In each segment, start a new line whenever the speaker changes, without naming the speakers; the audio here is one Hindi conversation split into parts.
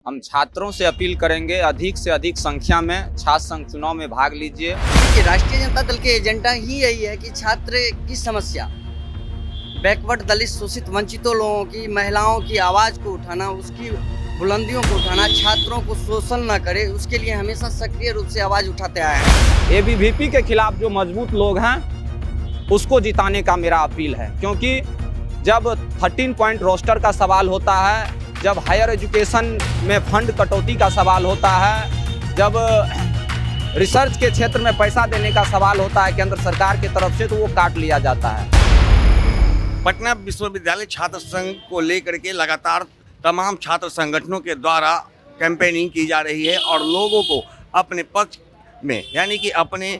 हम छात्रों से अपील करेंगे अधिक से अधिक संख्या में छात्र संघ चुनाव में भाग लीजिए।
देखिए, राष्ट्रीय जनता दल के एजेंडा ही यही है कि छात्र की समस्या, बैकवर्ड, दलित, शोषित, वंचितों लोगों की, महिलाओं की आवाज़ को उठाना, उसकी बुलंदियों को उठाना, छात्रों को शोषण न करे, उसके लिए हमेशा सक्रिय रूप से आवाज़ उठाते आए हैं।
एबीवीपी के खिलाफ जो मजबूत लोग हैं उसको जिताने का मेरा अपील है, क्योंकि जब 13 पॉइंट रोस्टर का सवाल होता है, जब हायर एजुकेशन में फंड कटौती का सवाल होता है, जब रिसर्च के क्षेत्र में पैसा देने का सवाल होता है केंद्र सरकार की तरफ से, तो वो काट लिया जाता है।
पटना विश्वविद्यालय छात्र संघ को लेकर के लगातार तमाम छात्र संगठनों के द्वारा कैंपेनिंग की जा रही है और लोगों को अपने पक्ष में यानी कि अपने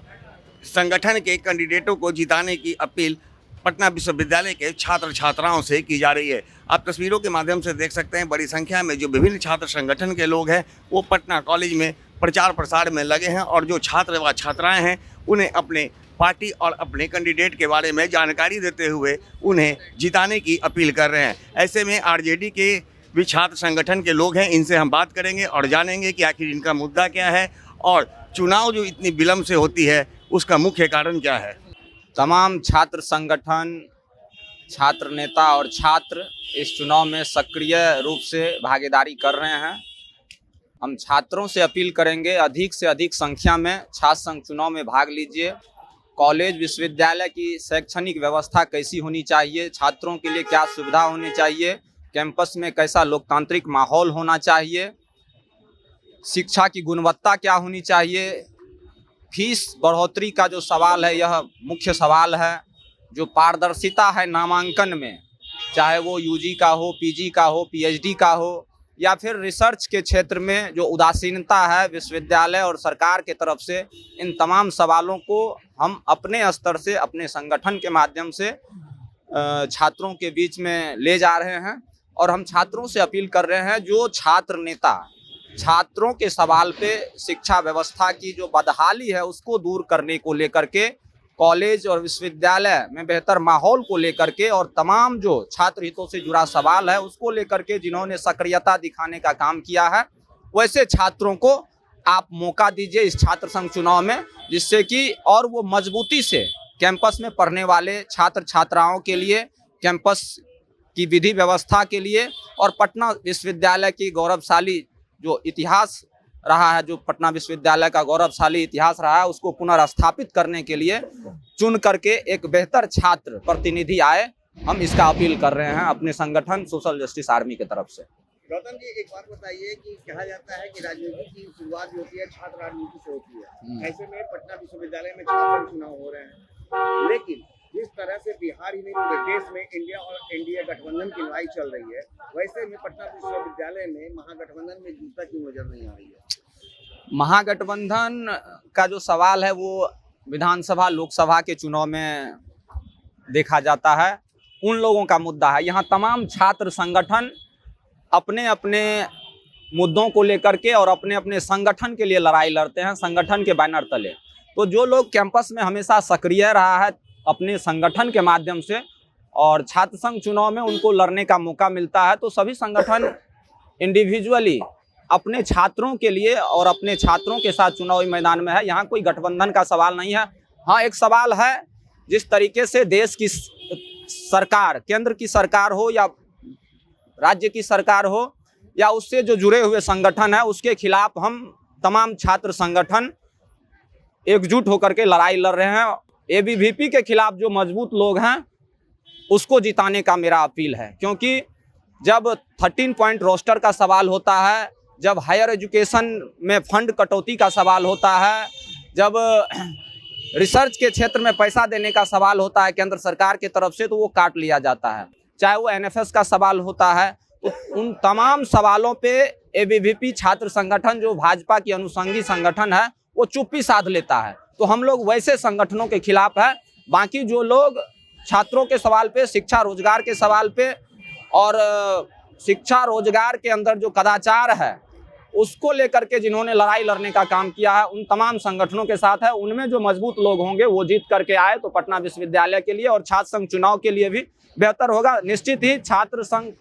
संगठन के कैंडिडेटों को जिताने की अपील पटना विश्वविद्यालय के छात्र छात्राओं से की जा रही है। आप तस्वीरों के माध्यम से देख सकते हैं बड़ी संख्या में जो विभिन्न छात्र संगठन के लोग हैं वो पटना कॉलेज में प्रचार प्रसार में लगे हैं और जो छात्र व छात्राएं हैं उन्हें अपने पार्टी और अपने कैंडिडेट के बारे में जानकारी देते हुए उन्हें जिताने की अपील कर रहे हैं। ऐसे में आरजेडी के भी छात्र संगठन के लोग हैं, इनसे हम बात करेंगे और जानेंगे कि आखिर इनका मुद्दा क्या है और चुनाव जो इतनी विलम्ब से होती है उसका मुख्य कारण क्या है।
तमाम छात्र संगठन, छात्र नेता और छात्र इस चुनाव में सक्रिय रूप से भागीदारी कर रहे हैं। हम छात्रों से अपील करेंगे अधिक से अधिक संख्या में छात्र संघ चुनाव में भाग लीजिए। कॉलेज विश्वविद्यालय की शैक्षणिक व्यवस्था कैसी होनी चाहिए, छात्रों के लिए क्या सुविधा होनी चाहिए, कैंपस में कैसा लोकतांत्रिक माहौल होना चाहिए, शिक्षा की गुणवत्ता क्या होनी चाहिए, फीस बढ़ोतरी का जो सवाल है यह मुख्य सवाल है। जो पारदर्शिता है नामांकन में, चाहे वो यूजी का हो, पीजी का हो, पीएचडी का हो, या फिर रिसर्च के क्षेत्र में जो उदासीनता है विश्वविद्यालय और सरकार के तरफ से, इन तमाम सवालों को हम अपने स्तर से, अपने संगठन के माध्यम से छात्रों के बीच में ले जा रहे हैं। और हम छात्रों से अपील कर रहे हैं, जो छात्र नेता छात्रों के सवाल पे शिक्षा व्यवस्था की जो बदहाली है उसको दूर करने को लेकर के, कॉलेज और विश्वविद्यालय में बेहतर माहौल को लेकर के और तमाम जो छात्र हितों से जुड़ा सवाल है उसको लेकर के जिन्होंने सक्रियता दिखाने का काम किया है, वैसे छात्रों को आप मौका दीजिए इस छात्र संघ चुनाव में, जिससे कि और वो मजबूती से कैंपस में पढ़ने वाले छात्र छात्राओं के लिए, कैंपस की विधि व्यवस्था के लिए और पटना विश्वविद्यालय की गौरवशाली जो इतिहास रहा है, जो पटना विश्वविद्यालय का गौरवशाली इतिहास रहा है, उसको पुनर्स्थापित करने के लिए चुन करके एक बेहतर छात्र प्रतिनिधि आए। हम इसका अपील कर रहे हैं अपने संगठन सोशल जस्टिस आर्मी की तरफ से।
गौतम जी, एक बात बताइए कि कहा जाता है कि राजनीति की शुरुआत जो होती है छात्र राजनीति से होती है। ऐसे में पटना विश्वविद्यालय में छात्र चुनाव हो रहे हैं, लेकिन जिस तरह से बिहार ही नहीं पूरे देश में इंडिया और एनडीए गठबंधन की लड़ाई चल रही है, वैसे में पटना विश्वविद्यालय में महागठबंधन में जीतता क्यों नजर नहीं आ रही है।
महागठबंधन का जो सवाल है वो विधानसभा लोकसभा के चुनाव में देखा जाता है, उन लोगों का मुद्दा है। यहाँ तमाम छात्र संगठन अपने अपने मुद्दों को लेकर के और अपने अपने संगठन के लिए लड़ाई लड़ते हैं, संगठन के बैनर तले। तो जो लोग कैंपस में हमेशा सक्रिय रहा है अपने संगठन के माध्यम से और छात्र संघ चुनाव में उनको लड़ने का मौका मिलता है, तो सभी संगठन इंडिविजुअली अपने छात्रों के लिए और अपने छात्रों के साथ चुनावी मैदान में है। यहाँ कोई गठबंधन का सवाल नहीं है। हाँ, एक सवाल है, जिस तरीके से देश की सरकार, केंद्र की सरकार हो या राज्य की सरकार हो या उससे जो जुड़े हुए संगठन है, उसके खिलाफ हम तमाम छात्र संगठन एकजुट होकर के लड़ाई लड़ रहे हैं। एबीवीपी के खिलाफ जो मजबूत लोग हैं उसको जिताने का मेरा अपील है, क्योंकि जब 13 पॉइंट रोस्टर का सवाल होता है, जब हायर एजुकेशन में फंड कटौती का सवाल होता है, जब रिसर्च के क्षेत्र में पैसा देने का सवाल होता है केंद्र सरकार की तरफ से, तो वो काट लिया जाता है। चाहे वो एनएफएस का सवाल होता है, तो उन तमाम सवालों पे एबीवीपी छात्र संगठन जो भाजपा की अनुषंगी संगठन है वो चुप्पी साध लेता है। तो हम लोग वैसे संगठनों के खिलाफ है। बाकी जो लोग छात्रों के सवाल पे, शिक्षा रोजगार के सवाल पे और शिक्षा रोजगार के अंदर जो कदाचार है उसको लेकर के जिन्होंने लड़ाई लड़ने का काम किया है, उन तमाम संगठनों के साथ है। उनमें जो मजबूत लोग होंगे वो जीत करके आए तो पटना विश्वविद्यालय के लिए और छात्र संघ चुनाव के लिए भी बेहतर होगा। निश्चित ही छात्र संघ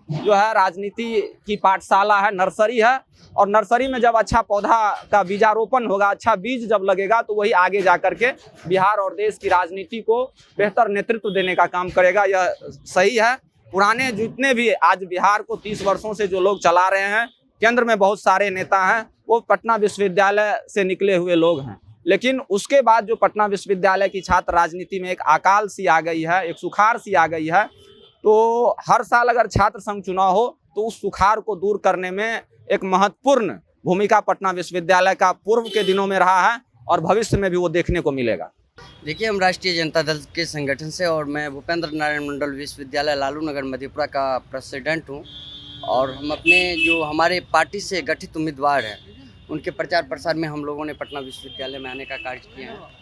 जो है राजनीति की पाठशाला है, नर्सरी है। और नर्सरी में जब अच्छा पौधा का बीजारोपण होगा, अच्छा बीज जब लगेगा, तो वही आगे जा करके बिहार और देश की राजनीति को बेहतर नेतृत्व देने का काम करेगा। यह सही है। पुराने जितने भी आज बिहार को 30 वर्षों से जो लोग चला रहे हैं, केंद्र में बहुत सारे नेता हैं, वो पटना विश्वविद्यालय से निकले हुए लोग हैं। लेकिन उसके बाद जो पटना विश्वविद्यालय की छात्र राजनीति में एक अकाल सी आ गई है, एक सुखाड़ सी आ गई है, तो हर साल अगर छात्र संघ चुनाव हो तो उस सुखाड़ को दूर करने में एक महत्वपूर्ण भूमिका पटना विश्वविद्यालय का पूर्व के दिनों में रहा है और भविष्य में भी वो देखने को मिलेगा।
देखिए, हम राष्ट्रीय जनता दल के संगठन से और मैं भूपेंद्र नारायण मंडल विश्वविद्यालय लालू नगर मधेपुरा का प्रेसिडेंट हूँ। और हम अपने जो हमारे पार्टी से गठित उम्मीदवार हैं उनके प्रचार प्रसार में हम लोगों ने पटना विश्वविद्यालय में आने का कार्य किया है।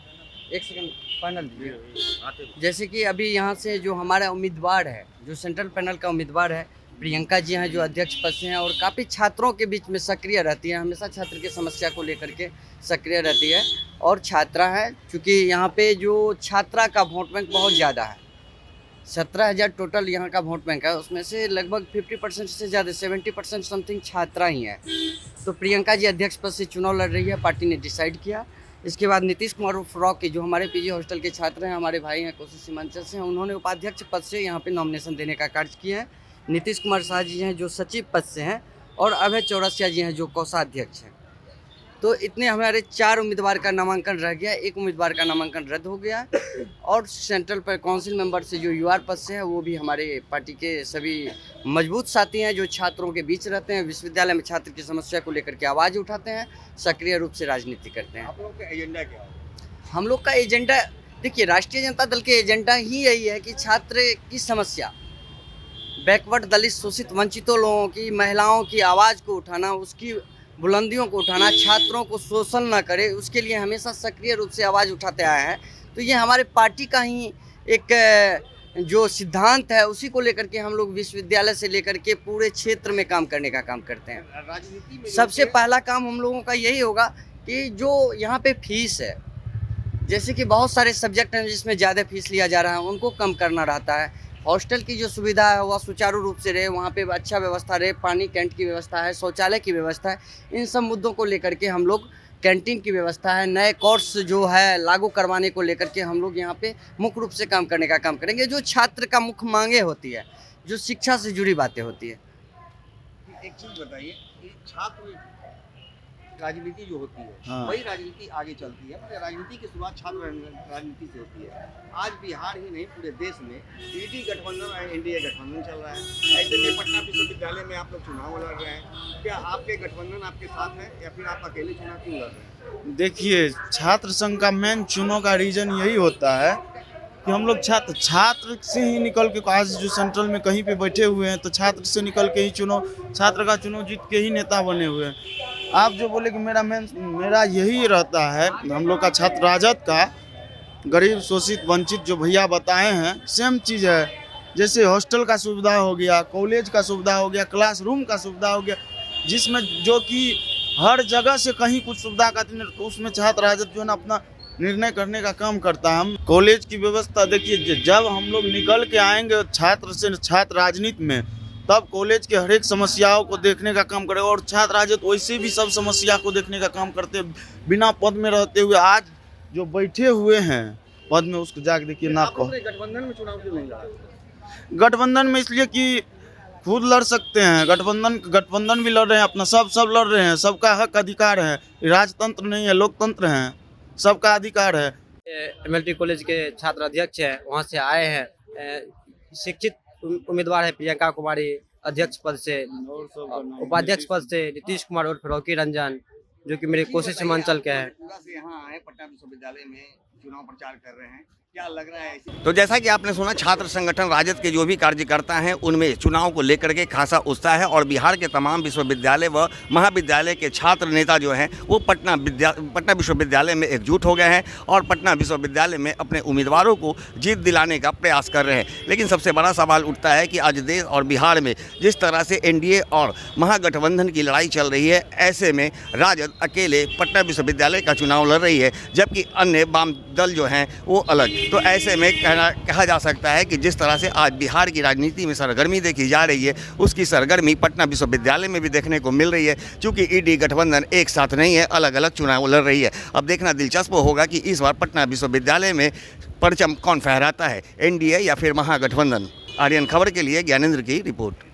एक सेकंड पैनल दीजिए। जैसे कि अभी यहाँ से जो हमारा उम्मीदवार है, जो सेंट्रल पैनल का उम्मीदवार है, प्रियंका जी हैं, जो अध्यक्ष पद से हैं और काफ़ी छात्रों के बीच में सक्रिय रहती है, हमेशा छात्र की समस्या को लेकर के सक्रिय रहती है। और छात्रा है, चूँकि यहाँ पे जो छात्रा का वोट बैंक बहुत ज़्यादा है, 17,000 टोटल यहाँ का वोट बैंक है, उसमें से लगभग 50% से ज़्यादा 70% समथिंग छात्रा ही है। तो प्रियंका जी अध्यक्ष पद से चुनाव लड़ रही है, पार्टी ने डिसाइड किया। इसके बाद नीतीश कुमार उर्फ रॉकी, जो हमारे पीजी हॉस्टल के छात्र हैं, हमारे भाई हैं कोसी सीमांचल से हैं, उन्होंने उपाध्यक्ष पद से यहाँ पे नॉमिनेशन देने का कार्य किया है। नीतीश कुमार शाह जी हैं जो सचिव पद से हैं और अभय चौरसिया जी हैं जो कोषाध्यक्ष हैं। तो इतने हमारे 4 उम्मीदवार का नामांकन रह गया, 1 उम्मीदवार का नामांकन रद्द हो गया। और सेंट्रल पर काउंसिल मेंबर से जो यूआर पद से है, वो भी हमारे पार्टी के सभी मजबूत साथी हैं जो छात्रों के बीच रहते हैं, विश्वविद्यालय में छात्र की समस्या को लेकर के आवाज़ उठाते हैं, सक्रिय रूप से राजनीति करते हैं।
आप लोग का एजेंडा क्या है?
हम लोग का एजेंडा, देखिए, राष्ट्रीय जनता दल के एजेंडा ही यही है कि छात्र की समस्या, बैकवर्ड, दलित, शोषित, वंचितों लोगों की, महिलाओं की आवाज़ को उठाना, उसकी बुलंदियों को उठाना, छात्रों को शोषण न करे, उसके लिए हमेशा सक्रिय रूप से आवाज़ उठाते आए हैं। तो ये हमारे पार्टी का ही एक जो सिद्धांत है, उसी को लेकर के हम लोग विश्वविद्यालय से लेकर के पूरे क्षेत्र में काम करने का काम करते हैं।
राजनीति में
सबसे पहला काम हम लोगों का यही होगा कि जो यहाँ पे फीस है, जैसे कि बहुत सारे सब्जेक्ट हैं जिसमें ज़्यादा फीस लिया जा रहा है, उनको कम करना रहता है। हॉस्टल की जो सुविधा है वह सुचारू रूप से रहे, वहाँ पे अच्छा व्यवस्था रहे, पानी कैंट की व्यवस्था है, शौचालय की व्यवस्था है। इन सब मुद्दों को लेकर के हम लोग, कैंटीन की व्यवस्था है, नए कोर्स जो है लागू करवाने को लेकर के हम लोग यहाँ पे मुख्य रूप से काम करने का काम करेंगे। जो छात्र का मुख्य मांगे होती है, जो शिक्षा से जुड़ी बातें होती है।
एक चीज बताइए कि छात्र राजनीति जो होती है,
हाँ।
वही राजनीति आगे चलती है, मतलब राजनीति की शुरुआत छात्र राजनीति से होती है। आज बिहार ही नहीं, पूरे देश में ईडी गठबंधन और एनडीए गठबंधन चल रहा है। ऐसे में पटना विश्वविद्यालय में आप लोग चुनाव लड़ रहे हैं, क्या आपके गठबंधन आपके साथ है या फिर आप अकेले चुनाव क्यों लड़ रहे हैं?
देखिए, छात्र संघ का मेन चुनाव का रीज़न यही होता है कि हम लोग छात्र से ही निकल के, आज जो सेंट्रल में कहीं पे बैठे हुए हैं तो छात्र से निकल के ही छात्र का चुनाव जीत के ही नेता बने हुए हैं। आप जो बोले कि मेरा यही रहता है, हम लोग का छात्र राजद का, गरीब शोषित वंचित जो भैया बताए हैं, सेम चीज़ है। जैसे हॉस्टल का सुविधा हो गया, कॉलेज का सुविधा हो गया, क्लासरूम का सुविधा हो गया, जिसमें जो कि हर जगह से कहीं कुछ सुविधा का, तो उसमें छात्र राजद जो है ना अपना निर्णय करने का काम करता है। हम कॉलेज की व्यवस्था देखिए, जब हम लोग निकल के आएंगे छात्र से छात्र राजनीति में, तब कॉलेज के हर एक समस्याओं को देखने का काम करेगा। और छात्र राजद वैसे भी सब समस्या को देखने का काम करते हैं, बिना पद में रहते हुए। आज जो बैठे हुए हैं पद में, उसको जाके देखिए ना कहो।
गठबंधन में चुनाव क्यों नहीं लड़ा?
गठबंधन में इसलिए कि खुद लड़ सकते हैं, गठबंधन भी लड़ रहे हैं अपना, सब लड़ रहे हैं, सबका हक अधिकार है। राजतंत्र नहीं है, लोकतंत्र है, सबका अधिकार है।
एमएलटी कॉलेज के छात्र अध्यक्ष हैं, वहाँ से आए हैं। शिक्षित उम्मीदवार है प्रियंका कुमारी, अध्यक्ष पद से, उपाध्यक्ष पद से नीतीश कुमार और रॉकी रंजन, जो कि मेरे कोसी सीमांचल के हैं।
पूरा से यहाँ आए, पटना विश्वविद्यालय में चुनाव प्रचार कर रहे हैं, क्या लग रहा है? तो जैसा कि आपने सुना, छात्र संगठन राजद के जो भी कार्यकर्ता हैं उनमें चुनाव को लेकर के खासा उत्साह है। और बिहार के तमाम विश्वविद्यालय व महाविद्यालय के छात्र नेता जो हैं वो पटना विश्वविद्यालय में एकजुट हो गए हैं और पटना विश्वविद्यालय में अपने उम्मीदवारों को जीत दिलाने का प्रयास कर रहे हैं। लेकिन सबसे बड़ा सवाल उठता है कि आज देश और बिहार में जिस तरह से एनडीए और महागठबंधन की लड़ाई चल रही है, ऐसे में राजद अकेले पटना विश्वविद्यालय का चुनाव लड़ रही है, जबकि अन्य वाम दल जो हैं वो अलग। तो ऐसे में कहा जा सकता है कि जिस तरह से आज बिहार की राजनीति में सरगर्मी देखी जा रही है, उसकी सरगर्मी पटना विश्वविद्यालय में भी देखने को मिल रही है। चूँकि ईडी गठबंधन एक साथ नहीं है, अलग अलग चुनाव लड़ रही है। अब देखना दिलचस्प होगा कि इस बार पटना विश्वविद्यालय में परचम कौन फहराता है, एनडीए या फिर महागठबंधन। आर्यन खबर के लिए ज्ञानेंद्र की रिपोर्ट।